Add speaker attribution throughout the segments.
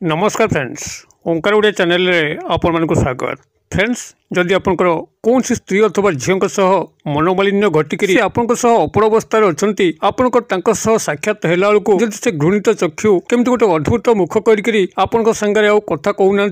Speaker 1: नमस्कार फ्रेंड्स, ओंकार ओडिया चैनल रे आपण मानक स्वागत। फ्रेंड्स, जदि आपनकर कौन स्त्री अथवा झील मनोमालिन्य घटिक अपड़ अवस्था अच्छा आपंकर साक्षात हेल्ला से घृणित चक्षु केमती गोटे अद्भुत मुख कर सांगे कथा कहूना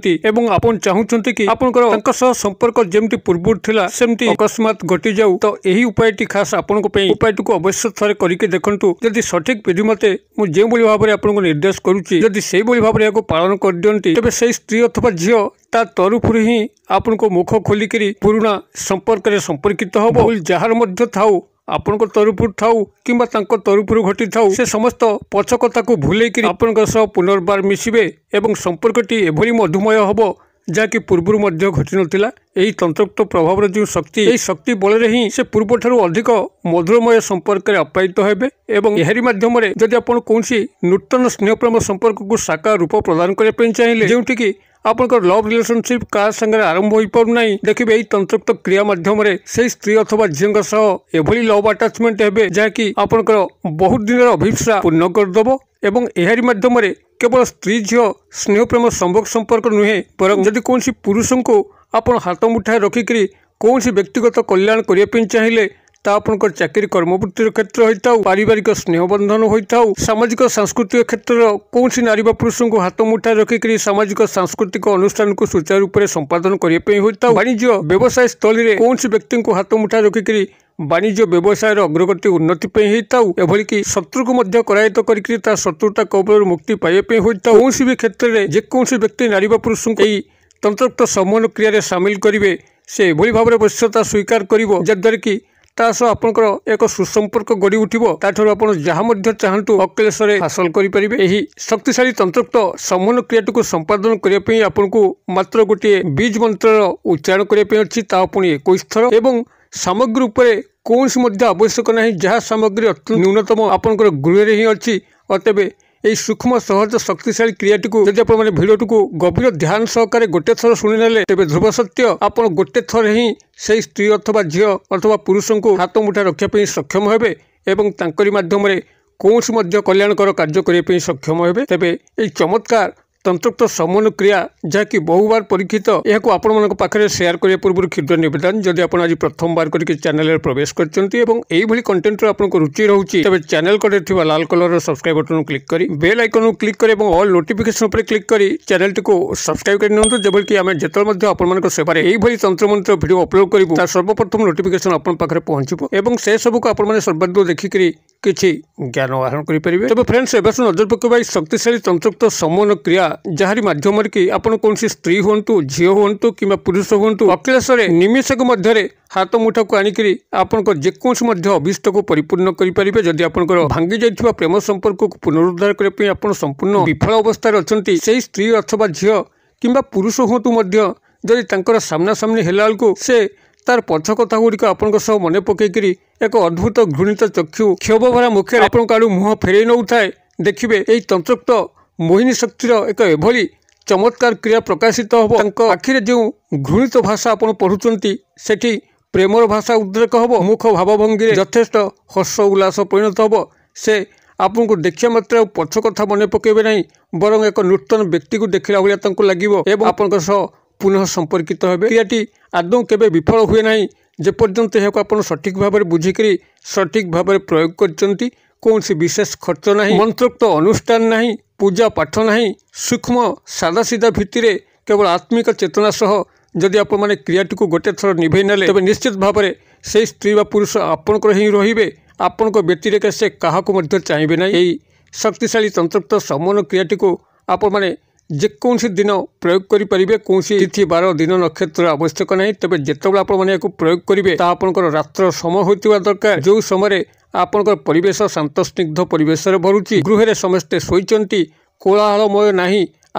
Speaker 1: आपन चाहते कि आपंकर संपर्क जमी पूर्व थिला सेमती अकस्मात घटी जाऊ तो यही उपायटी खास आपण उपायटी को अवश्य थे करके देखु। जदि सठिक विधि मते मुझे भाव में आपको निर्देश करुच्ची जदि से भाव में पालन कर दियंती तेबे से स्त्री अथवा झील ता तरफ ही आपण को मुख खोलिकी पुराना संपर्क रे संपर्कित हम जार मध्य थाऊ आपण तरफ थाऊ किंबा तरफ घटी थाऊ से समस्त पछ कथा को भूलेक आपण पुनर्बार मिसिबे एवं संपर्कटी एभली मधुमय हम जहाँकि पूर्व घटी नाला। यही तंत्रोक्त प्रभाव जो शक्ति यही शक्ति बल ही से पूर्व ठारू अधिक मधुरमय संपर्क आप्यायित हेबे एवं एहरी माध्यम जदि आपण कौन नूतन स्नेहप्रेम संपर्क को साकार रूप प्रदान करने चाहिए जोटि आपंकर लव रिलेशनशिप क्या संगे आरंभ हो पारना देखिए यही तंत्रोक्त क्रिया माध्यम से स्त्री अथवा झील एभली लव अटाचमेंट हेबे जहाँकि आपंकर बहुत दिन अभिप्सा पूर्ण करदेव एवं एहरी माध्यम केवल स्त्री झील स्नेहप्रेम संभोग संपर्क नुहे बर जदि कौन पुरुष को आप हाथ मुठाए रखिक कौन व्यक्तिगत कल्याण करने चाहिए ता आपंकर चाकरी कर्मवृत्तिर क्षेत्र होता पारिवारिक स्नेह बंधन होता सामाजिक सांस्कृतिक क्षेत्र कौन नारी पुरुष को हाथ मुठाए रखिक सामाजिक सांस्कृतिक अनुष्ठान को सुचारू रूप से संपादन करने होता वाणिज्य व्यवसाय स्थल में कौन व्यक्ति को हाथ मुठाए रखिक वाणिज्य व्यवसाय अग्रगति उन्नति होता एभली कि शत्रु को मध्य करायत कर शत्रुता कबल मुक्ति पाइबा होता कौन भी क्षेत्र में जेकोसी व्यक्ति नारी पुरुष को तंत्रोक्त सम्मान क्रिया सामिल करेंगे से एभली भाव में वश्यता स्वीकार कर जद्वारा कि आपंकर एक सुसंपर्क गढ़ी उठो ताठू आप जहाँ चाहतु अक्लेश हासिल करेंगे। यही शक्तिशाली तंत्रोक्त सम्मान क्रिया को संपादन करने आपको मात्र गोटे बीज मंत्र उच्चारण करने अच्छी पुणी 21 थर एवं सामग्री उपरे कौन आवश्यक ना जहाँ सामग्री अत्यंत न्यूनतम आपंकर गृह ही अच्छी अतएव यही सूक्ष्म सहज शक्तिशाली क्रियाटी को जब आप भिडियोटी को गभीर ध्यान सहकारे गोटे थर शुणिने तेज ध्रुव सत्य आप गोटे थर ही से स्त्री अथवा झील अथवा पुरुष को हाथ मुठा रखापी सक्षम हेबे एवं तांकरी माध्यम कौन कल्याणकर कार्य करने सक्षम हेबे। तेबे यही चमत्कार तंत्रोक्त सम्मान क्रिया जहाँकि बहुबार परीक्षित यह आपण पाखे शेयर करने पूर्व क्षुद्र निवेदन जदि आप आज प्रथम बार करके चैनल प्रवेश करते कंटेंट आपको रुचि रोचे तेज चैनल कड़े लाल कलर सब्सक्राइब बटन क्लिक कर बेल आइकन क्लिक कर ऑल नोटिफिकेशन पर क्लिक कर चैनल टी को सब्सक्राइब कर जब कि आम जिते आपण सेवार यही तंत्रमंत्र वीडियो अपलोड करूँ सर्वप्रथम नोटिफिकेशन आप पाखे पहुंचो और से सबको आपने सर्वाधिक देखिक किसी ज्ञान आहरण करेंगे। तब फ्रेंड्स एवं नजर पकड़ शक्तिशाली तंत्रोक्त सम्मान क्रिया जहारी माध्यम कि आप कौन स्त्री हूँ झील हूँ कि पुरुष हूँ अक्लेश निमिषक मध्य हाथ मुठा को आणिक आपंकर जेकोसी अभीष्ट को परिपूर्ण करेंगे। जदि आपंकर भांगी जाइथिबा प्रेम संपर्क को पुनरुद्धार करने आप संपूर्ण विफल अवस्था अच्छा से स्त्री अथवा झील कि पुरुष हूँ जदि सामना सामनी हेला से तार पछ कथा गुड़िक आप मन पकईकि एक अद्भुत घृणित चक्षु क्षोभ भरा मुखे आपण आड़ मुह फेरई नौ थाए देखिए यही तंत्रोक्त मोहिनी शक्तिर एक एभली चमत्कार क्रिया प्रकाशित हम आखिरे जो घृणित भाषा आप पढ़ुंट से प्रेमर भाषा उद्रेक हम मुख भावभंगी यथेष्ट हर्ष उल्लास परिणत हम से आपको देखा मात्र पछ कथा मन पकेबे नहीं बरं एक नूतन व्यक्ति को देखला भाया लगे आप पुनः संपर्कित हेबे। क्रियाटी आदौ केबे विफल हुए ना जेपर्यंत यह आप सठिक भाव में बुझिक सठिक भाव में प्रयोग करचंती कौन विशेष खर्च ना मंत्रोक्त अनुष्ठान ना पूजा पाठ ना सूक्ष्म सादा सीधा भित्तिरे केवल आत्मिक चेतना सह जदि आप क्रियाटी को गोटे थर निभे नेले तबे निश्चित भाव में से स्त्री व पुरुष आपणकर ही रहिबे आपण व्यतिरेक से क्या चाहिए ना। यही शक्तिशाली तंत्रोक्त सम्मान क्रियाटी को आप जेकोसी दिन प्रयोग करेंगे कौन तिथि बार दिन नक्षत्र आवश्यक ना तेज जितेबाला आप प्रयोग करेंगे आपंकर रात्र समय होता दरकार जो समय आपंकर परिवेश शांत स्निग्ध परिवेश भरुची गृह समस्ते शोचंती कोलाहलमय ना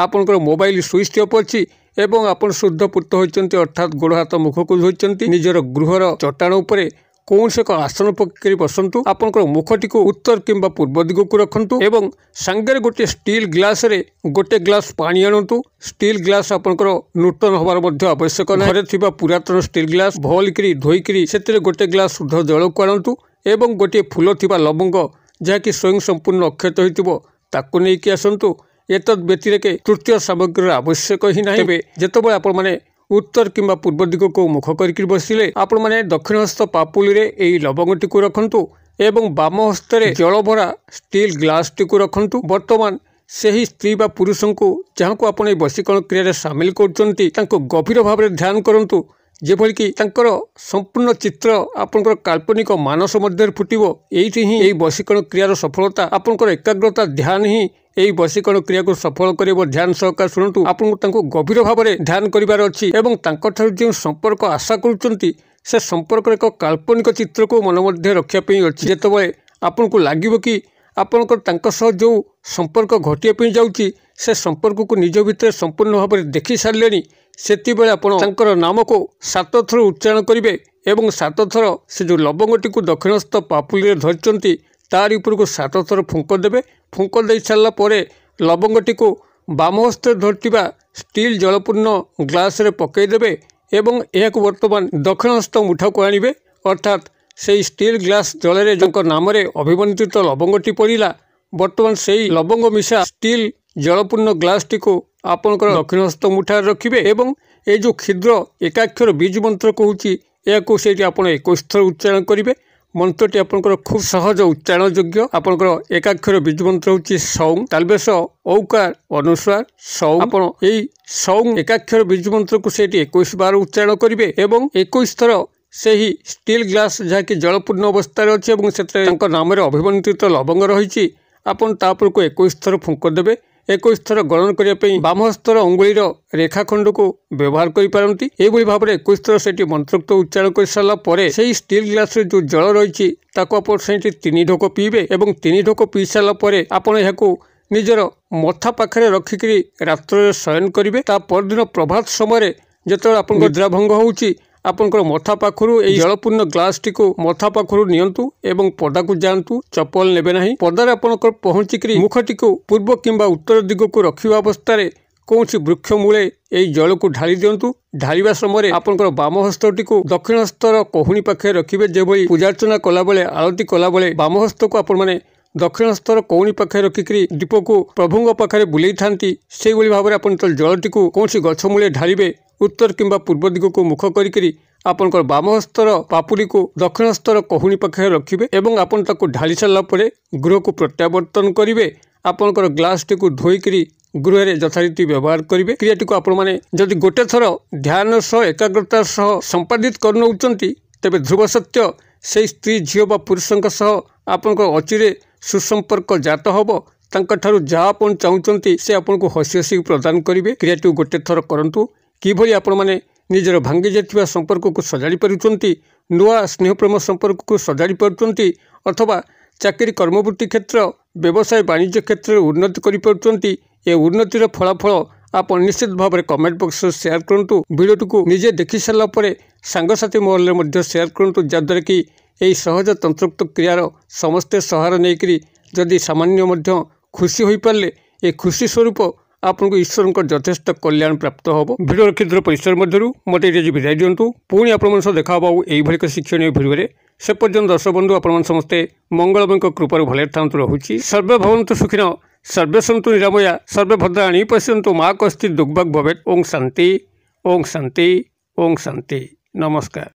Speaker 1: आपंकर मोबाइल स्विच ऑफ अच्छी एवं आपन शुद्ध पूत होती अर्थात गोड़ हाथ मुख को धोती निजर गृहर चट्टाण उपरे कौन से एक आसन पकड़ बसतु आपंकर मुखटी को उत्तर किंबा पूर्व दिग को रखु एवं सांगे गोटे स्टील ग्लास रे गोटे ग्लास पानी आणतु स्टील ग्लास आपंकर नूतन हबार आवश्यक घरे थिबा पुरातन स्टील ग्लास भलिक धोईक से गोटे ग्लास शुद्ध जल को आणतु एवं गोटे फूल थिबा लवंग जहाँकि स्वयं संपूर्ण अक्षत होइतिबो ताकू नेकी आसंतु। एतद व्यतिरेके तृतीय सामग्री आवश्यक ही नहीं। तेबे जेतबेले आपण माने उत्तर किंबा पूर्व दिग को मुख करके बसिले आपण माने दक्षिण हस्त पापुली रे एई लवंगटी को रखंतु एवं बाम हस्त रे जल भरा स्टील ग्लास टी को रखंतु। वर्तमान सही स्त्री बा पुरुष को जहाँ को आपण वशीकरण क्रिया सामिल करचंती तांको गभीर भाव में ध्यान करंतु जेभली कि तांकर संपूर्ण चित्र आपनकर काल्पनिक मानस मध्य फुटिबो। एइठी ही एई वशीकरण क्रियार सफलता आपनकर एकाग्रता ध्यान ही एई वशीकरण क्रिया को सफल करिबो। ध्यान सहकार शुणु आपन तांको गभीर भाव में ध्यान करिवार अछि एवं तांकर ठारू जे संपर्क आशा करूचंती से संपर्क एक काल्पनिक चित्र को मन मध्य रखिया पई अछि। जेतबेले आपनको लागिबो कि आपनकर तांको सह जो संपर्क घटिया पई जाउची से संपर्क को निज भितर संपूर्ण भाव में देखि सारलेनी सेति बेले आपण तांकर नाम को 7 थर उच्चारण करिवे एवं 7 थर से जो लवंगटी को दक्षिणस्थ पापुली रे धरचंती तार ऊपर को 7 थर फुंक देबे। फुंक दे सारला परे लवंगटी को बाम हस्त धरतिबा स्टील जलपूर्ण ग्लास रे पकई देबे एवं यह वर्तमान दक्षिणस्थ मुठा को आनिबे अर्थात से स्टील ग्लास जल रे जंकर नाम रे अभिमंत्रित लवंगटी पड़िला। वर्तमान से लवंग मिशा स्टील जलपूर्ण ग्लास टी को आपनकर दक्षिणस्थ मुठार रखिबे एवं ए जो क्षुद्र एकाक्षर बीज मंत्र कहूची या से आप 21 थर उच्चारण करेंगे। मंत्रटी आपनकर खूब सहज उच्चारण योग्य। आपनकर एकाक्षर बीज मंत्र होची सौं तालबेश औकार अनुस्वार सौं। आपन एई सौं एकाक्षर बीज मंत्र को सेठी 21 बार उच्चारण करेंगे एवं 21 थर सही स्टील ग्लास जहाँकि जलपूर्ण अवस्था अच्छे से नाम अभिमंत्रित लवंग रही आपन तापर को 21 थर फुंक देबे। 21 थर गणन करने बाम हस्तर अंगुलीर रेखाखंड को व्यवहार करपारती। एभली भाव में 21 थर से मंत्रोक्त उच्चारण कर सारा पर से स्टील ग्लास रे जो जल रही आप 3 ढोक पीबे एवं 3 ढोक पी सारा पर आपड़ यह निजर मथा पाखे रखिकी रात्र शयन करेंगे। परदिन प्रभात समय जिते आप निद्रा भंग होउची आपनकर मथा पाखरु एई जलपूर्ण ग्लास टी को मथा पाखरु नियंतु एवं पदा को जांतु। चप्पल नेबे नाही। पदार आपनकर पहुंचिकरी मुखटी को पूर्व किंबा उत्तर दिग को रखिबा अवस्था रे कौनसी वृक्ष मूले एई जल को ढाली दियंतु। ढालिबा समय आपनकर बाम हस्तटी को दक्षिण हस्तर कोहुनी पाखे रखिबे। जेभली पूजार्चना कला बेले आरती कला बेले बाम हस्त को आपण माने दक्षिण हस्तर कोहुनी पाखे रखिकरी दीप को प्रभुंग पाखे बुलाई थांती से भाव में आपन जलटी को कौनसी गछ मूले ढालिबे। उत्तर किंबा पूर्व दिग को मुख करी आपनकर बाम हस्तर पापुली को दक्षिण हस्तर कोहुनी पाखे रखिबे एवं आपन ताको ढाली सारा पर गृह को प्रत्यावर्तन करेंगे। आपनकर ग्लास टी को धोईकरी गृह रे यथारीति व्यवहार करेंगे। क्रियाटी को आपण माने जदि गोटे थर ध्यान सह एकाग्रता सह संपादित करनउचंती तेबे ध्रुव सत्य से स्त्री झील बा पुरुषों सह आपनकर अचिरे सुसंपर्क जात हब। तांका ठारू जहाँ आपण चाहूचंती से आपन को हसी हसी प्रदान करेंगे। क्रियाटी गोटे थर करंतु किभली आपण माने निजर भांगी जाइथिबा संपर्क को सजाड़ी पारुचंती नुआ स्नेह प्रेम संपर्क को सजाड़ी पारुचंती अथवा चाकरी कर्मवृत्ति क्षेत्र व्यवसाय वाणिज्य क्षेत्र में उन्नति करि पारुचंती। ए उन्नतिर फलाफल आप निश्चित भाव में कमेंट बॉक्स में शेयर करूँ। वीडियो को निजे देखि सारा पर सांगसाथी महल में शेयर करूँ जहाँद्वारा कि यही सहज तंत्रोक्त क्रियार समस्ते सहारा नहीं जदि सामान्य खुशी हो पारे ये खुशी स्वरूप आपको ईश्वर यथेष्ट कल्याण प्राप्त हम। भिडियो क्षुद्र परिसर मध्य मत ये विदाय दिंतु। पुणी आप देखा यही शिक्षणीय भिडियो से पर्यटन दर्शक बंधु आप समस्ते मंगलमय कृपार भले था रोचे। सर्वे भवन्तु सुखिनः सर्वे सन्तु निरामया सर्वे भद्राणि पश्यन्तु मा कश्चित् दुर्भाग् भवेत्। ओं शांति ओं शांति ओं शांति। नमस्कार।